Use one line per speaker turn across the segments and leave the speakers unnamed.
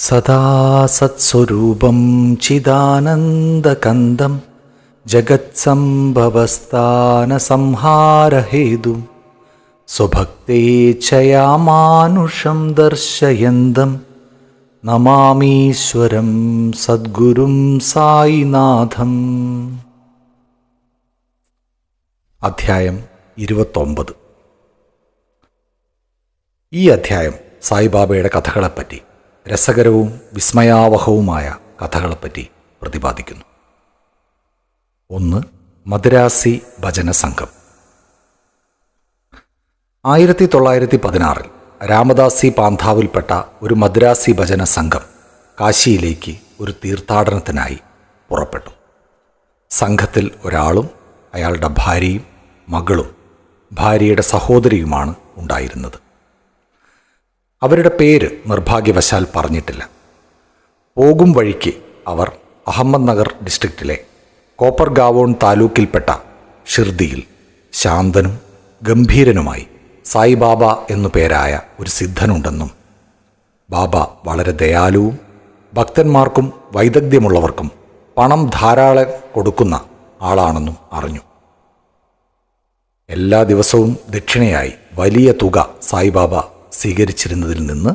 സദാ സത്സ്വരൂപം ചിദാനന്ദകന്ദം ജഗത്സംഭവസ്ഥാനസംഹാരഹേതും സ്വഭക്തേച്ഛയാമാനുഷം ദർശയന്തം നമാമീശ്വരം സദ്ഗുരും സായിനാഥം. അധ്യായം 29. ഈ അധ്യായം സായിബാബയുടെ കഥകളെപ്പറ്റി, രസകരവും വിസ്മയാവഹവുമായ കഥകളെപ്പറ്റി പ്രതിപാദിക്കുന്നു. 1. മദ്രാസി ഭജന സംഘം. 1916 രാമദാസി പാന്താവിൽപ്പെട്ട ഒരു മദ്രാസി ഭജന സംഘം കാശിയിലേക്ക് ഒരു തീർത്ഥാടനത്തിനായി പുറപ്പെട്ടു. സംഘത്തിൽ ഒരാളും അയാളുടെ ഭാര്യയും മകളും ഭാര്യയുടെ സഹോദരിയുമാണ് ഉണ്ടായിരുന്നത്. അവരുടെ പേര് നിർഭാഗ്യവശാൽ പറഞ്ഞിട്ടില്ല. പോകും വഴിക്ക് അവർ അഹമ്മദ് നഗർ ഡിസ്ട്രിക്റ്റിലെ കോപ്പർഗാവോൺ താലൂക്കിൽപ്പെട്ട ഷിർദിയിൽ ശാന്തനും ഗംഭീരനുമായി സായിബാബ എന്നു പേരായ ഒരു സിദ്ധനുണ്ടെന്നും ബാബ വളരെ ദയാലുവും ഭക്തന്മാർക്കും വൈദഗ്ധ്യമുള്ളവർക്കും പണം ധാരാളം കൊടുക്കുന്ന ആളാണെന്നും അറിഞ്ഞു. എല്ലാ ദിവസവും ദക്ഷിണയായി വലിയ തുക സായിബാബ സ്വീകരിച്ചിരുന്നതിൽ നിന്ന്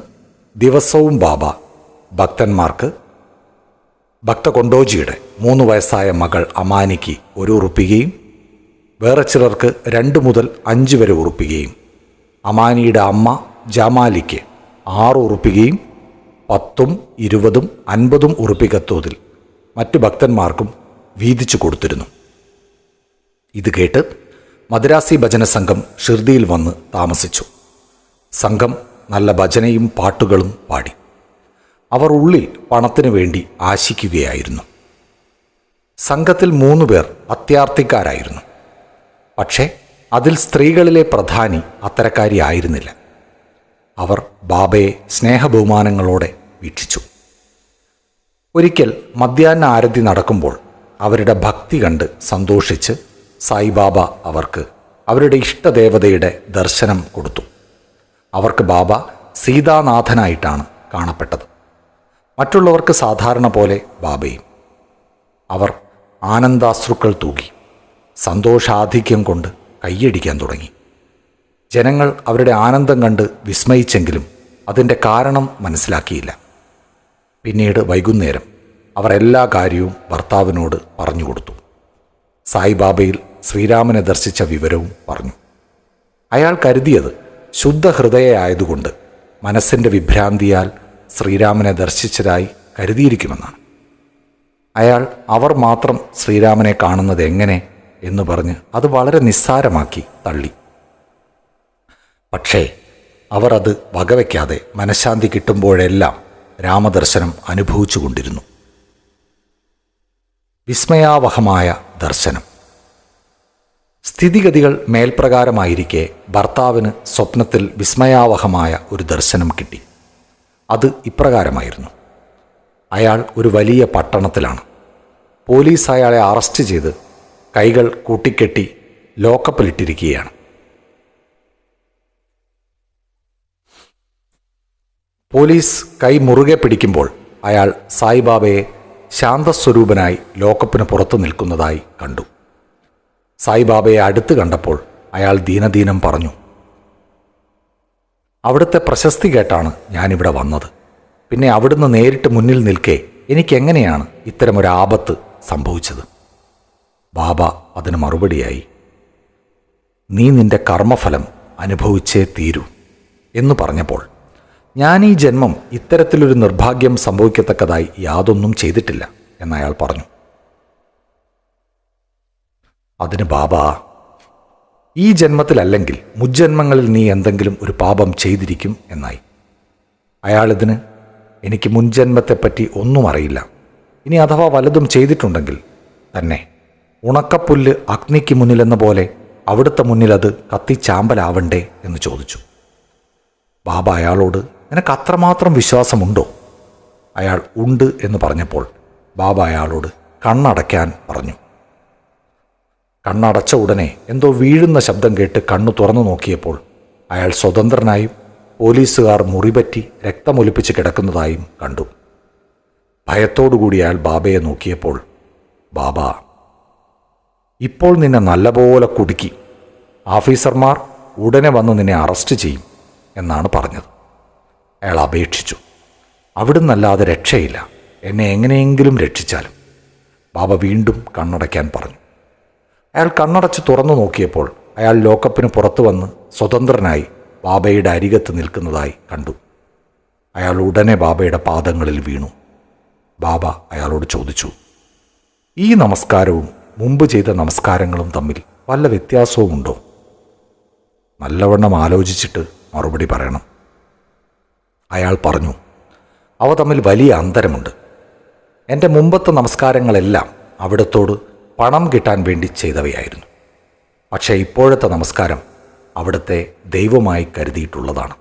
ദിവസവും ബാബ ഭക്തന്മാർക്ക് ഭക്ത കൊണ്ടോജിയുടെ 3 വയസ്സായ മകൾ അമാനിക്ക് 1 ഉറുപ്പികയും വേറെ ചിലർക്ക് 2 മുതൽ 5 വരെ ഉറുപ്പികയും അമാനിയുടെ അമ്മ ജമാലിക്ക് 6 ഉറുപ്പികയും 10, 20, 50 ഉറുപ്പിക തോതിൽ മറ്റു ഭക്തന്മാർക്കും വീതിച്ചു കൊടുത്തിരുന്നു. ഇത് കേട്ട് മദ്രാസി ഭജന സംഘം ഷിർദിയിൽ വന്ന് താമസിച്ചു. സംഘം നല്ല ഭജനയും പാട്ടുകളും പാടി. അവർ ഉള്ളിൽ പണത്തിനു വേണ്ടി ആശിക്കുകയായിരുന്നു. സംഘത്തിൽ 3 പേർ അത്യാർത്ഥിക്കാരായിരുന്നു. പക്ഷേ അതിൽ സ്ത്രീകളിലെ പ്രധാനി അത്തരക്കാരി ആയിരുന്നില്ല. അവർ ബാബയെ സ്നേഹബഹുമാനങ്ങളോടെ വീക്ഷിച്ചു. ഒരിക്കൽ മധ്യാഹ്ന ആരതി നടക്കുമ്പോൾ അവരുടെ ഭക്തി കണ്ട് സന്തോഷിച്ച് സായിബാബ അവർക്ക് അവരുടെ ഇഷ്ടദേവതയുടെ ദർശനം കൊടുത്തു. അവർക്ക് ബാബ സീതാനാഥനായിട്ടാണ് കാണപ്പെട്ടത്. മറ്റുള്ളവർക്ക് സാധാരണ പോലെ ബാബയും. അവർ ആനന്ദാശ്രുക്കൾ തൂകി സന്തോഷാധിക്യം കൊണ്ട് കൈയടിക്കാൻ തുടങ്ങി. ജനങ്ങൾ അവരുടെ ആനന്ദം കണ്ട് വിസ്മയിച്ചെങ്കിലും അതിൻ്റെ കാരണം മനസ്സിലാക്കിയില്ല. പിന്നീട് വൈകുന്നേരം അവർ എല്ലാ കാര്യവും ഭർത്താവിനോട് പറഞ്ഞുകൊടുത്തു. സായിബാബയിൽ ശ്രീരാമനെ ദർശിച്ച വിവരവും പറഞ്ഞു. അയാൾ കരുതിയത് ശുദ്ധഹൃദയയായതുകൊണ്ട് മനസ്സിൻ്റെ വിഭ്രാന്തിയാൽ ശ്രീരാമനെ ദർശിച്ചതായി കരുതിയിരിക്കുമെന്നാണ്. അയാൾ അവർ മാത്രം ശ്രീരാമനെ കാണുന്നത് എങ്ങനെ എന്ന് പറഞ്ഞ് അത് വളരെ നിസ്സാരമാക്കി തള്ളി. പക്ഷേ അവർ അത് വകവയ്ക്കാതെ മനഃശാന്തി കിട്ടുമ്പോഴെല്ലാം രാമദർശനം അനുഭവിച്ചു കൊണ്ടിരുന്നു. വിസ്മയാവഹമായ ദർശനം. സ്ഥിതിഗതികൾ മേൽപ്രകാരമായിരിക്കെ ഭർത്താവിന് സ്വപ്നത്തിൽ വിസ്മയാവഹമായ ഒരു ദർശനം കിട്ടി. അത് ഇപ്രകാരമായിരുന്നു. അയാൾ ഒരു വലിയ പട്ടണത്തിലാണ്. പോലീസ് അയാളെ അറസ്റ്റ് ചെയ്ത് കൈകൾ കൂട്ടിക്കെട്ടി ലോക്കപ്പിലിട്ടിരിക്കുകയാണ്. പോലീസ് കൈ മുറുകെ പിടിക്കുമ്പോൾ അയാൾ സായിബാബയെ ശാന്തസ്വരൂപനായി ലോക്കപ്പിന് പുറത്തു നിൽക്കുന്നതായി കണ്ടു. സായിബാബയെ അടുത്ത് കണ്ടപ്പോൾ അയാൾ ദീനദീനം പറഞ്ഞു, അവിടുത്തെ പ്രശസ്തി കേട്ടാണ് ഞാനിവിടെ വന്നത്. പിന്നെ അവിടുന്ന് നേരിട്ട് മുന്നിൽ നിൽക്കെ എനിക്കെങ്ങനെയാണ് ഇത്തരമൊരു ആപത്ത് സംഭവിച്ചത്? ബാബ അതിന് മറുപടിയായി, നീ നിന്റെ കർമ്മഫലം അനുഭവിച്ചേ തീരൂ എന്ന് പറഞ്ഞപ്പോൾ, ഞാൻ ഈ ജന്മം ഇത്തരത്തിലൊരു നിർഭാഗ്യം സംഭവിക്കത്തക്കതായി യാതൊന്നും ചെയ്തിട്ടില്ല എന്നയാൾ പറഞ്ഞു. അതിന് ബാബ, ഈ ജന്മത്തിലല്ലെങ്കിൽ മുജ്ജന്മങ്ങളിൽ നീ എന്തെങ്കിലും ഒരു പാപം ചെയ്തിരിക്കും എന്നായി. അയാളിതിന്, എനിക്ക് മുൻജന്മത്തെപ്പറ്റി ഒന്നും അറിയില്ല. ഇനി അഥവാ വല്ലതും ചെയ്തിട്ടുണ്ടെങ്കിൽ തന്നെ ഉണക്കപ്പുല്ല് അഗ്നിക്ക് മുന്നിലെന്ന പോലെ അവിടുത്തെ മുന്നിൽ അത് കത്തിച്ചാമ്പലാവണ്ടേ എന്ന് ചോദിച്ചു. ബാബ അയാളോട്, നിനക്ക് അത്രമാത്രം വിശ്വാസമുണ്ടോ? അയാൾ ഉണ്ട് എന്ന് പറഞ്ഞപ്പോൾ ബാബ അയാളോട് കണ്ണടയ്ക്കാൻ പറഞ്ഞു. കണ്ണടച്ച ഉടനെ എന്തോ വീഴുന്ന ശബ്ദം കേട്ട് കണ്ണു തുറന്നു നോക്കിയപ്പോൾ അയാൾ സ്വതന്ത്രനായും പോലീസുകാർ മുറിപറ്റി രക്തമൊലിപ്പിച്ച് കിടക്കുന്നതായും കണ്ടു. ഭയത്തോടുകൂടി അയാൾ ബാബയെ നോക്കിയപ്പോൾ, ബാബ, ഇപ്പോൾ നിന്നെ നല്ലപോലെ കുടുക്കി, ഓഫീസർമാർ ഉടനെ വന്ന് നിന്നെ അറസ്റ്റ് ചെയ്യും എന്നാണ് പറഞ്ഞത്. അയാൾ അപേക്ഷിച്ചു, അവിടുന്നല്ലാതെ രക്ഷയില്ല, എന്നെ എങ്ങനെയെങ്കിലും രക്ഷിച്ചാലും. ബാബ വീണ്ടും കണ്ണടയ്ക്കാൻ പറഞ്ഞു. അയാൾ കണ്ണടച്ച് തുറന്നു നോക്കിയപ്പോൾ അയാൾ ലോക്കപ്പിന് പുറത്തു വന്ന് സ്വതന്ത്രനായി ബാബയുടെ അരികത്ത് നിൽക്കുന്നതായി കണ്ടു. അയാൾ ഉടനെ ബാബയുടെ പാദങ്ങളിൽ വീണു. ബാബ അയാളോട് ചോദിച്ചു, ഈ നമസ്കാരവും മുമ്പ് ചെയ്ത നമസ്കാരങ്ങളും തമ്മിൽ വല്ല വ്യത്യാസവുമുണ്ടോ? നല്ലവണ്ണം ആലോചിച്ചിട്ട് മറുപടി പറയണം. അയാൾ പറഞ്ഞു, അവ തമ്മിൽ വലിയ അന്തരമുണ്ട്. എൻ്റെ മുമ്പത്തെ നമസ്കാരങ്ങളെല്ലാം അവിടത്തോട് പണം കിട്ടാൻ വേണ്ടി ചെയ്തവയായിരുന്നു. പക്ഷേ ഇപ്പോഴത്തെ നമസ്കാരം അവിടുത്തെ ദൈവമായി കരുതിയിട്ടുള്ളതാണ്.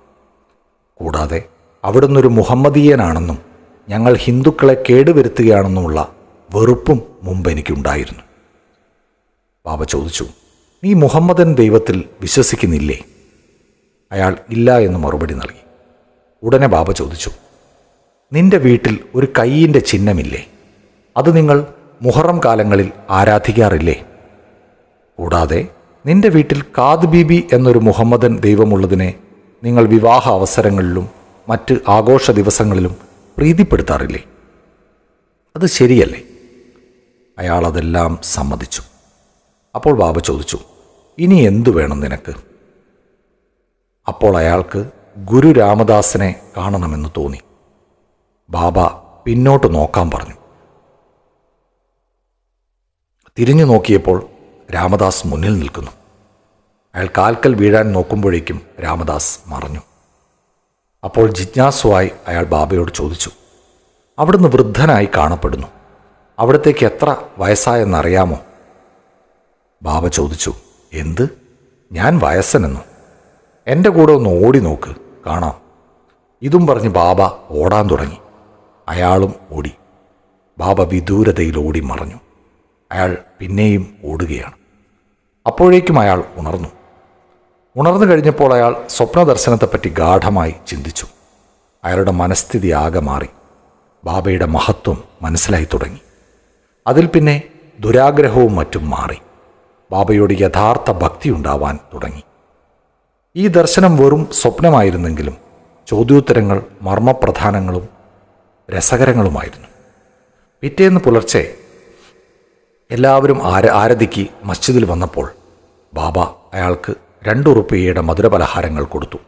കൂടാതെ അവിടുന്നൊരു മുഹമ്മദീയനാണെന്നും ഞങ്ങൾ ഹിന്ദുക്കളെ കേടുവരുത്തുകയാണെന്നുമുള്ള വെറുപ്പും മുമ്പ് എനിക്കുണ്ടായിരുന്നു. ബാബ ചോദിച്ചു, നീ മുഹമ്മദൻ ദൈവത്തിൽ വിശ്വസിക്കുന്നില്ലേ? അയാൾ ഇല്ല എന്ന് മറുപടി നൽകി. ഉടനെ ബാബ ചോദിച്ചു, നിന്റെ വീട്ടിൽ ഒരു കയ്യിൻ്റെ ചിഹ്നമില്ലേ? അത് നിങ്ങൾ മുഹറം കാലങ്ങളിൽ ആരാധിക്കാറില്ലേ? കൂടാതെ നിന്റെ വീട്ടിൽ കാദ് ബീബി എന്നൊരു മുഹമ്മദൻ ദൈവമുള്ളതിനെ നിങ്ങൾ വിവാഹ അവസരങ്ങളിലും മറ്റ് ആഘോഷ ദിവസങ്ങളിലും പ്രീതിപ്പെടുത്താറില്ലേ? അത് ശരിയല്ലേ? അയാൾ അതെല്ലാം സമ്മതിച്ചു. അപ്പോൾ ബാബ ചോദിച്ചു, ഇനി എന്തു വേണം നിനക്ക്? അപ്പോൾ അയാൾക്ക് ഗുരു രാമദാസിനെ കാണണമെന്ന് തോന്നി. ബാബ പിന്നോട്ട് നോക്കാൻ പറഞ്ഞു. തിരിഞ്ഞു നോക്കിയപ്പോൾ രാമദാസ് മുന്നിൽ നിൽക്കുന്നു. അയാൾ കാൽക്കൽ വീഴാൻ നോക്കുമ്പോഴേക്കും രാമദാസ് മറഞ്ഞു. അപ്പോൾ ജിജ്ഞാസുവായി അയാൾ ബാബയോട് ചോദിച്ചു, അവിടുന്ന് വൃദ്ധനായി കാണപ്പെടുന്നു, അവിടത്തേക്ക് എത്ര വയസ്സായെന്നറിയാമോ? ബാബ ചോദിച്ചു, എന്ത്? ഞാൻ വയസ്സനെന്നു? എൻ്റെ കൂടെ ഒന്ന് ഓടി നോക്ക്, കാണാം. ഇതും പറഞ്ഞ് ബാബ ഓടാൻ തുടങ്ങി. അയാളും ഓടി. ബാബ വിദൂരതയിൽ ഓടി മറഞ്ഞു. അയാൾ പിന്നെയും ഓടുകയാണ്. അപ്പോഴേക്കും അയാൾ ഉണർന്നു. ഉണർന്നു കഴിഞ്ഞപ്പോൾ അയാൾ സ്വപ്നദർശനത്തെപ്പറ്റി ഗാഢമായി ചിന്തിച്ചു. അയാളുടെ മനസ്ഥിതി ആകെ മാറി. ബാബയുടെ മഹത്വം മനസ്സിലായി തുടങ്ങി. അതിൽ പിന്നെ ദുരാഗ്രഹവും മറ്റും മാറി. ബാബയോട് യഥാർത്ഥ ഭക്തി ഉണ്ടാവാൻ തുടങ്ങി. ഈ ദർശനം വെറും സ്വപ്നമായിരുന്നെങ്കിലും ചോദ്യോത്തരങ്ങൾ മർമ്മപ്രധാനങ്ങളും രസകരങ്ങളുമായിരുന്നു. പിറ്റേന്ന് പുലർച്ചെ എല്ലാവരും ആരതിക്ക് മസ്ജിദിൽ വന്നപ്പോൾ ബാബ അയാൾക്ക് 2 ഉറുപ്പികയുടെ മധുരപലഹാരങ്ങൾ കൊടുത്തു.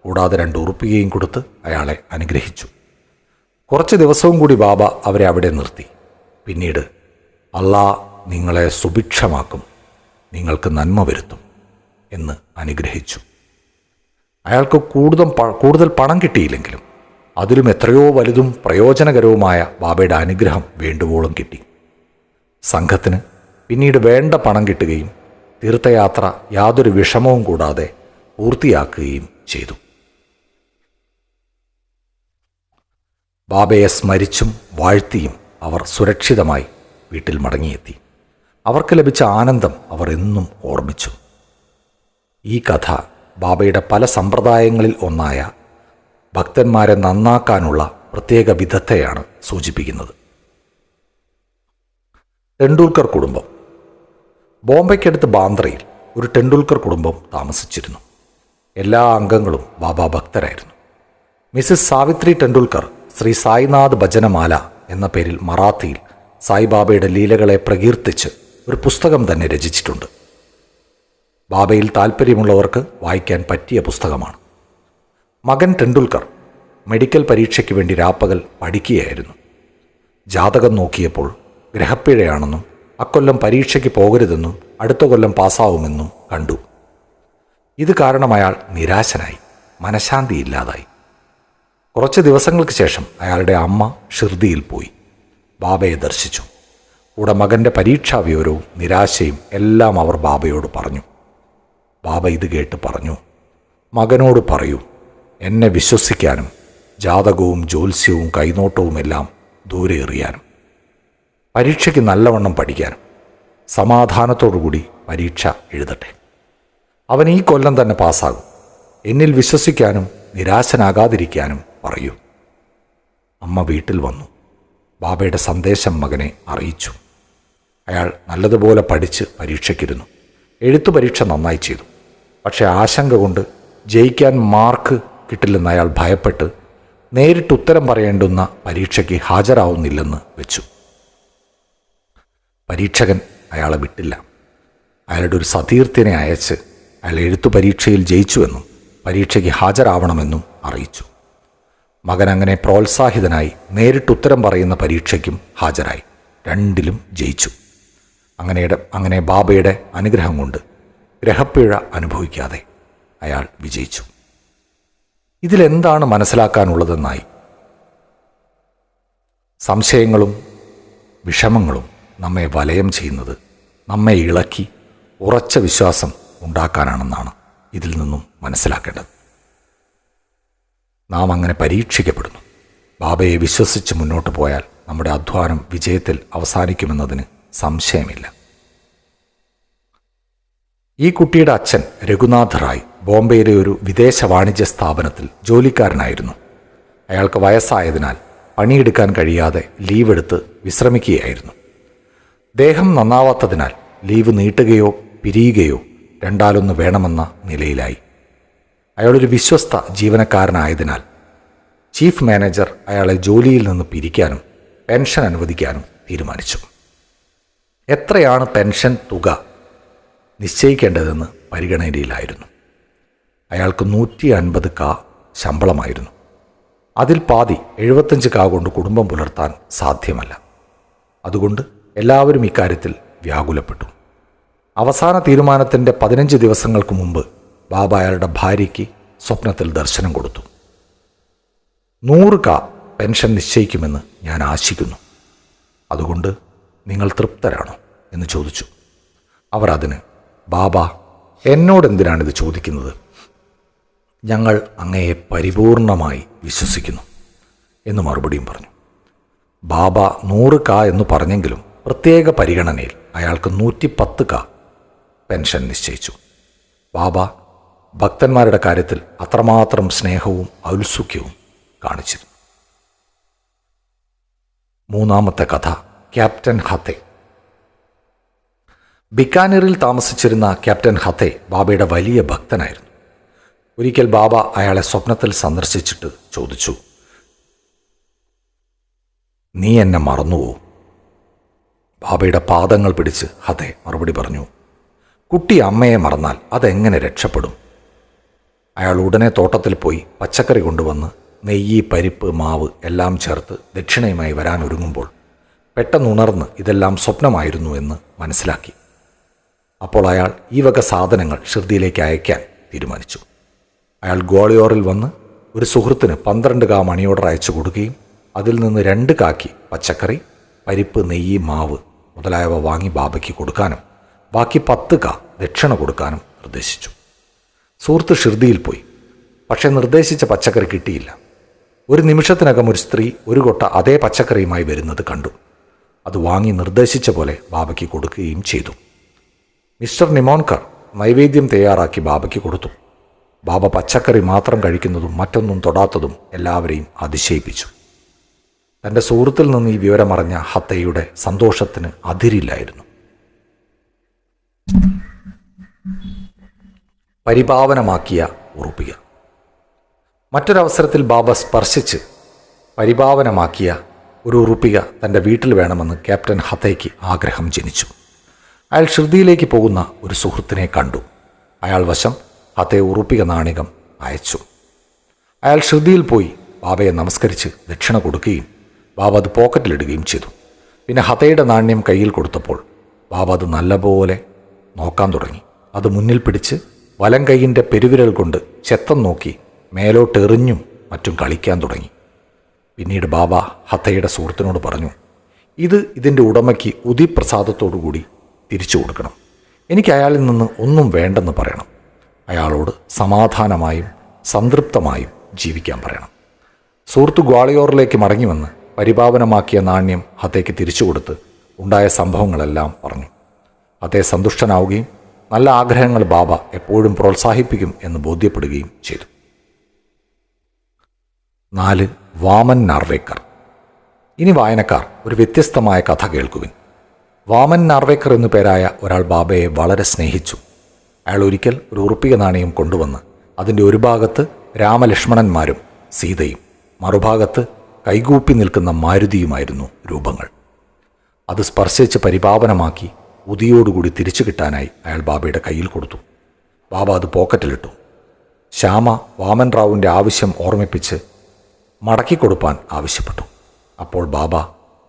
കൂടാതെ 2 ഉറുപ്പികയും കൊടുത്ത് അയാളെ അനുഗ്രഹിച്ചു. കുറച്ച് ദിവസവും കൂടി ബാബ അവരെ അവിടെ നിർത്തി. പിന്നീട്, അല്ലാ നിങ്ങളെ സുഭിക്ഷമാക്കും, നിങ്ങൾക്ക് നന്മ വരുത്തും എന്ന് അനുഗ്രഹിച്ചു. അയാൾക്ക് കൂടുതൽ പണം കിട്ടിയില്ലെങ്കിലും അതിലും എത്രയോ വലുതും പ്രയോജനകരവുമായ ബാബയുടെ അനുഗ്രഹം വേണ്ടുവോളം കിട്ടി. സംഘത്തിന് പിന്നീട് വേണ്ട പണം കിട്ടുകയും തീർത്ഥയാത്ര യാതൊരു വിഷമവും കൂടാതെ പൂർത്തിയാക്കുകയും ചെയ്തു. ബാബയെ സ്മരിച്ചും വാഴ്ത്തിയും അവർ സുരക്ഷിതമായി വീട്ടിൽ മടങ്ങിയെത്തി. അവർക്ക് ലഭിച്ച ആനന്ദം അവർ എന്നും ഓർമ്മിച്ചു. ഈ കഥ ബാബയുടെ പല സമ്പ്രദായങ്ങളിൽ ഒന്നായ ഭക്തന്മാരെ നന്നാക്കാനുള്ള പ്രത്യേക വിധത്തെയാണ് സൂചിപ്പിക്കുന്നത്. ടെണ്ടുൽക്കർ കുടുംബം. ബോംബെക്കടുത്ത് ബാന്ദ്രയിൽ ഒരു ടെണ്ടുൽക്കർ കുടുംബം താമസിച്ചിരുന്നു. എല്ലാ അംഗങ്ങളും ബാബ ഭക്തരായിരുന്നു. മിസ്സിസ് സാവിത്രി ടെണ്ടുൽക്കർ ശ്രീ സായിനാഥ് ഭജനമാല എന്ന പേരിൽ മറാത്തിയിൽ സായിബാബയുടെ ലീലകളെ പ്രകീർത്തിച്ച് ഒരു പുസ്തകം തന്നെ രചിച്ചിട്ടുണ്ട്. ബാബയിൽ താൽപ്പര്യമുള്ളവർക്ക് വായിക്കാൻ പറ്റിയ പുസ്തകമാണ്. മകൻ ടെണ്ടുൽക്കർ മെഡിക്കൽ പരീക്ഷയ്ക്ക് വേണ്ടി രാപ്പകൽ പഠിക്കുകയായിരുന്നു. ജാതകം നോക്കിയപ്പോൾ ഗ്രഹപ്പിഴയാണെന്നും അക്കൊല്ലം പരീക്ഷയ്ക്ക് പോകരുതെന്നും അടുത്ത കൊല്ലം പാസ്സാവുമെന്നും കണ്ടു. ഇത് കാരണം അയാൾ നിരാശനായി, മനഃശാന്തിയില്ലാതായി. കുറച്ച് ദിവസങ്ങൾക്ക് ശേഷം അയാളുടെ അമ്മ ഷിർദിയിൽ പോയി ബാബയെ ദർശിച്ചു. കൂടെ മകൻ്റെ പരീക്ഷാ വിവരവും നിരാശയും എല്ലാം അവർ ബാബയോട് പറഞ്ഞു. ബാബ ഇത് കേട്ട് പറഞ്ഞു, മകനോട് പറയൂ, എന്നെ വിശ്വസിക്കാനും ജാതകവും ജ്യോത്സ്യവും കൈനോട്ടവുമെല്ലാം ദൂരെ എറിയാനും പരീക്ഷയ്ക്ക് നല്ലവണ്ണം പഠിക്കാനും സമാധാനത്തോടുകൂടി പരീക്ഷ എഴുതട്ടെ. അവൻ ഈ കൊല്ലം തന്നെ പാസ്സാകും. എന്നിൽ വിശ്വസിക്കാനും നിരാശനാകാതിരിക്കാനും പറയൂ. അമ്മ വീട്ടിൽ വന്നു. ബാബയുടെ സന്ദേശം മകനെ അറിയിച്ചു. അയാൾ നല്ലതുപോലെ പഠിച്ച് പരീക്ഷയ്ക്കിരുന്നു. എഴുത്തു പരീക്ഷ നന്നായി ചെയ്തു. പക്ഷേ ആശങ്ക കൊണ്ട് ജയിക്കാൻ മാർക്ക് കിട്ടില്ലെന്ന് അയാൾ ഭയപ്പെട്ട് നേരിട്ട് ഉത്തരം പറയേണ്ടുന്ന പരീക്ഷയ്ക്ക് ഹാജരാവുന്നില്ലെന്ന് വെച്ചു. പരീക്ഷകൻ അയാളെ വിട്ടില്ല. അയാളുടെ ഒരു സതീർത്ഥ്യനെ അയച്ച് അയാൾ എഴുത്തു പരീക്ഷയിൽ ജയിച്ചുവെന്നും പരീക്ഷയ്ക്ക് ഹാജരാവണമെന്നും അറിയിച്ചു. മകൻ അങ്ങനെ പ്രോത്സാഹിതനായി നേരിട്ട് ഉത്തരം പറയുന്ന പരീക്ഷയ്ക്കും ഹാജരായി. രണ്ടിലും ജയിച്ചു. അങ്ങനെ ബാബയുടെ അനുഗ്രഹം കൊണ്ട് ഗ്രഹപ്പിഴ അനുഭവിക്കാതെ അയാൾ വിജയിച്ചു. ഇതിലെന്താണ് മനസ്സിലാക്കാനുള്ളതെന്നായി. സംശയങ്ങളും വിഷമങ്ങളും നമ്മെ വലയം ചെയ്യുന്നത് നമ്മെ ഇളക്കി ഉറച്ച വിശ്വാസം ഉണ്ടാക്കാനാണെന്നാണ് ഇതിൽ നിന്നും മനസ്സിലാക്കേണ്ടത്. നാം അങ്ങനെ പരീക്ഷിക്കപ്പെടുന്നു. ബാബയെ വിശ്വസിച്ച് മുന്നോട്ട് പോയാൽ നമ്മുടെ അധ്വാനം വിജയത്തിൽ അവസാനിക്കുമെന്നതിന് സംശയമില്ല. ഈ കുട്ടിയുടെ അച്ഛൻ രഘുനാഥ് റായ് ബോംബെയിലെ ഒരു വിദേശ വാണിജ്യ സ്ഥാപനത്തിൽ ജോലിക്കാരനായിരുന്നു. അയാൾക്ക് വയസ്സായതിനാൽ പണിയെടുക്കാൻ കഴിയാതെ ലീവ് എടുത്ത് വിശ്രമിക്കുകയായിരുന്നു. ദേഹം നന്നാവാത്തതിനാൽ ലീവ് നീട്ടുകയോ പിരിയുകയോ രണ്ടാലൊന്ന് വേണമെന്ന നിലയിലായി. അയാളൊരു വിശ്വസ്ത ജീവനക്കാരനായതിനാൽ ചീഫ് മാനേജർ അയാളെ ജോലിയിൽ നിന്ന് പിരിക്കാനും പെൻഷൻ അനുവദിക്കാനും തീരുമാനിച്ചു. എത്രയാണ് പെൻഷൻ തുക നിശ്ചയിക്കേണ്ടതെന്ന് പരിഗണനയിലായിരുന്നു. അയാൾക്ക് 150 കാ ശമ്പളമായിരുന്നു. അതിൽ പാതി 75 കാ കൊണ്ട് കുടുംബം പുലർത്താൻ സാധ്യമല്ല. അതുകൊണ്ട് എല്ലാവരും ഇക്കാര്യത്തിൽ വ്യാകുലപ്പെട്ടു. അവസാന തീരുമാനത്തിൻ്റെ 15 ദിവസങ്ങൾക്ക് മുമ്പ് ബാബ അയാളുടെ ഭാര്യയ്ക്ക് സ്വപ്നത്തിൽ ദർശനം കൊടുത്തു. 100 കാ പെൻഷൻ നിശ്ചയിക്കുമെന്ന് ഞാൻ ആശിക്കുന്നു. അതുകൊണ്ട് നിങ്ങൾ തൃപ്തരാണോ എന്ന് ചോദിച്ചു. അവർ അതിന്, ബാബ, എന്നോടെന്തിനാണിത് ചോദിക്കുന്നത്? ഞങ്ങൾ അങ്ങയെ പരിപൂർണമായി വിശ്വസിക്കുന്നു എന്ന് മറുപടിയും പറഞ്ഞു. ബാബ 100 കാ എന്ന് പറഞ്ഞെങ്കിലും പ്രത്യേക പരിഗണനയിൽ അയാൾക്ക് 110 കാ പെൻഷൻ നിശ്ചയിച്ചു. ബാബ ഭക്തന്മാരുടെ കാര്യത്തിൽ അത്രമാത്രം സ്നേഹവും ഔത്സുക്യവും കാണിച്ചിരുന്നു. മൂന്നാമത്തെ കഥ, ക്യാപ്റ്റൻ ഹത്തെ. ബിക്കാനീറിൽ താമസിച്ചിരുന്ന ക്യാപ്റ്റൻ ഹത്തെ ബാബയുടെ വലിയ ഭക്തനായിരുന്നു. ഒരിക്കൽ ബാബ അയാളെ സ്വപ്നത്തിൽ സന്ദർശിച്ചിട്ട് ചോദിച്ചു, നീ എന്നെ മറന്നുവോ? ബാബയുടെ പാദങ്ങൾ പിടിച്ച് ഹത്തെ മറുപടി പറഞ്ഞു, കുട്ടി അമ്മയെ മറന്നാൽ അതെങ്ങനെ രക്ഷപ്പെടും? അയാൾ ഉടനെ തോട്ടത്തിൽ പോയി പച്ചക്കറി കൊണ്ടുവന്ന് നെയ്യ്, പരിപ്പ്, മാവ് എല്ലാം ചേർത്ത് ദക്ഷിണയുമായി വരാൻ ഒരുങ്ങുമ്പോൾ പെട്ടെന്നുണർന്ന് ഇതെല്ലാം സ്വപ്നമായിരുന്നു എന്ന് മനസ്സിലാക്കി. അപ്പോൾ അയാൾ ഈ വക സാധനങ്ങൾ ഷിർദിയിലേക്ക് അയക്കാൻ തീരുമാനിച്ചു. അയാൾ ഗ്വാളിയോറിൽ വന്ന് ഒരു സുഹൃത്തിന് 12 കാ മണി ഓർഡർ അയച്ചു കൊടുക്കുകയും അതിൽ നിന്ന് 2 കായ്ക്ക് പച്ചക്കറി, പരിപ്പ്, നെയ്യ്, മാവ് മുതലായവ വാങ്ങി ബാബയ്ക്ക് കൊടുക്കാനും ബാക്കി 10 കാ ദക്ഷിണ കൊടുക്കാനും നിർദ്ദേശിച്ചു. സുഹൃത്ത് ഷിർദിയിൽ പോയി. പക്ഷേ നിർദ്ദേശിച്ച പച്ചക്കറി കിട്ടിയില്ല. ഒരു നിമിഷത്തിനകം ഒരു സ്ത്രീ ഒരു കൊട്ട അതേ പച്ചക്കറിയുമായി വരുന്നത് കണ്ടു. അത് വാങ്ങി നിർദ്ദേശിച്ച പോലെ ബാബയ്ക്ക് കൊടുക്കുകയും ചെയ്തു. മിസ്റ്റർ നിമോൻകർ നൈവേദ്യം തയ്യാറാക്കി ബാബയ്ക്ക് കൊടുത്തു. ബാബ പച്ചക്കറി മാത്രം കഴിക്കുന്നതും മറ്റൊന്നും തൊടാത്തതും എല്ലാവരെയും അതിശയിപ്പിച്ചു. തൻ്റെ സുഹൃത്തിൽ നിന്ന് ഈ വിവരമറിഞ്ഞ ഹത്തയുടെ സന്തോഷത്തിന് അതിരില്ലായിരുന്നു. പരിപാവനമാക്കിയ ഉറുപ്പിക. മറ്റൊരവസരത്തിൽ ബാബ സ്പർശിച്ച് പരിപാവനമാക്കിയ ഒരു ഉറുപ്പിക തൻ്റെ വീട്ടിൽ വേണമെന്ന് ക്യാപ്റ്റൻ ഹത്തയ്ക്ക് ആഗ്രഹം ജനിച്ചു. അയാൾ ഷിർദിയിലേക്ക് പോകുന്ന ഒരു സുഹൃത്തിനെ കണ്ടു. അയാൾ വശം ഹത്തെ ഉറുപ്പിക നാണയം അയച്ചു. അയാൾ ഷിർദിയിൽ പോയി ബാബയെ നമസ്കരിച്ച് ദക്ഷിണ കൊടുക്കുകയും ബാബ അത് പോക്കറ്റിലിടുകയും ചെയ്തു. പിന്നെ ഹത്തയുടെ നാണ്യം കയ്യിൽ കൊടുത്തപ്പോൾ ബാബ അത് നല്ലപോലെ നോക്കാൻ തുടങ്ങി. അത് മുന്നിൽ പിടിച്ച് വലം കൈയിൻ്റെ പെരുവിരൽ കൊണ്ട് ചെത്തം നോക്കി മേലോട്ടെറിഞ്ഞും മറ്റും കളിക്കാൻ തുടങ്ങി. പിന്നീട് ബാബ ഹത്തയുടെ സുഹൃത്തിനോട് പറഞ്ഞു, ഇതിൻ്റെ ഉടമയ്ക്ക് ഉദിപ്രസാദത്തോടുകൂടി തിരിച്ചു കൊടുക്കണം. എനിക്ക് അയാളിൽ നിന്ന് ഒന്നും വേണ്ടെന്ന് പറയണം. അയാളോട് സമാധാനമായും സംതൃപ്തമായും ജീവിക്കാൻ പറയണം. സുഹൃത്ത് ഗ്വാളിയോറിലേക്ക് മടങ്ങി വന്ന് പരിപാവനമാക്കിയ നാണ്യം ഹത്തയ്ക്ക് തിരിച്ചു കൊടുത്ത് ഉണ്ടായ സംഭവങ്ങളെല്ലാം പറഞ്ഞു. ഹത്തെ സന്തുഷ്ടനാവുകയും നല്ല ആഗ്രഹങ്ങൾ ബാബ എപ്പോഴും പ്രോത്സാഹിപ്പിക്കും എന്ന് ബോധ്യപ്പെടുകയും ചെയ്തു. 4. വാമൻ നാർവേക്കർ. ഇനി വായനക്കാർ ഒരു വ്യത്യസ്തമായ കഥ കേൾക്കുവിൻ. വാമൻ നാർവേക്കർ എന്നു പേരായ ഒരാൾ ബാബയെ വളരെ സ്നേഹിച്ചു. അയാൾ ഒരിക്കൽ ഒരു ഉറുപ്പിക നാണയം കൊണ്ടുവന്ന് അതിൻ്റെ ഒരു ഭാഗത്ത് രാമലക്ഷ്മണന്മാരും സീതയും മറുഭാഗത്ത് കൈകൂപ്പി നിൽക്കുന്ന മാരുതിയുമായിരുന്നു രൂപങ്ങൾ. അത് സ്പർശിച്ച് പരിപാവനമാക്കി ഉദിയോടുകൂടി തിരിച്ചു കിട്ടാനായി അയാൾ ബാബയുടെ കയ്യിൽ കൊടുത്തു. ബാബ അത് പോക്കറ്റിലിട്ടു. ശ്യാമ വാമൻ റാവുവിൻ്റെ ആവശ്യം ഓർമ്മിപ്പിച്ച് മടക്കിക്കൊടുപ്പാൻ ആവശ്യപ്പെട്ടു. അപ്പോൾ ബാബ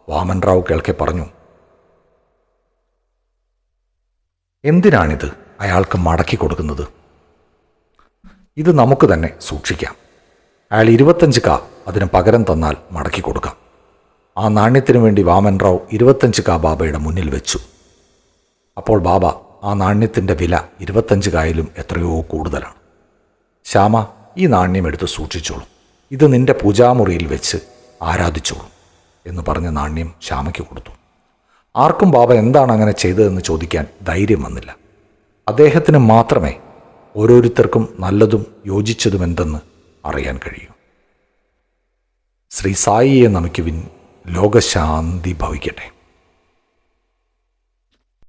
വാമൻ റാവു കേൾക്കെ പറഞ്ഞു, എന്തിനാണിത് അയാൾക്ക് മടക്കി കൊടുക്കുന്നത്? ഇത് നമുക്ക് തന്നെ സൂക്ഷിക്കാം. അയാൾ 25 കാ അതിന് പകരം തന്നാൽ മടക്കി കൊടുക്കാം. ആ നാണ്യത്തിനു വേണ്ടി വാമൻ റാവു 25 കാ ബാബയുടെ മുന്നിൽ വെച്ചു. അപ്പോൾ ബാബ ആ നാണ്യത്തിൻ്റെ വില 25 കായിലും എത്രയോ കൂടുതലാണ്. ശ്യാമ, ഈ നാണ്യം എടുത്ത് സൂക്ഷിച്ചോളൂ, ഇത് നിന്റെ പൂജാമുറിയിൽ വെച്ച് ആരാധിച്ചോളൂ എന്ന് പറഞ്ഞ നാണ്യം ശ്യാമയ്ക്ക് കൊടുത്തു. ആർക്കും ബാബ എന്താണ് അങ്ങനെ ചെയ്തതെന്ന് ചോദിക്കാൻ ധൈര്യം വന്നില്ല. അദ്ദേഹത്തിന് മാത്രമേ ഓരോരുത്തർക്കും നല്ലതും യോജിച്ചതും എന്തെന്ന് അറിയാൻ കഴിയൂ. ശ്രീ സായിയെ നമിക്കുവിൻ. ലോകശാന്തി ഭവിക്കട്ടെ.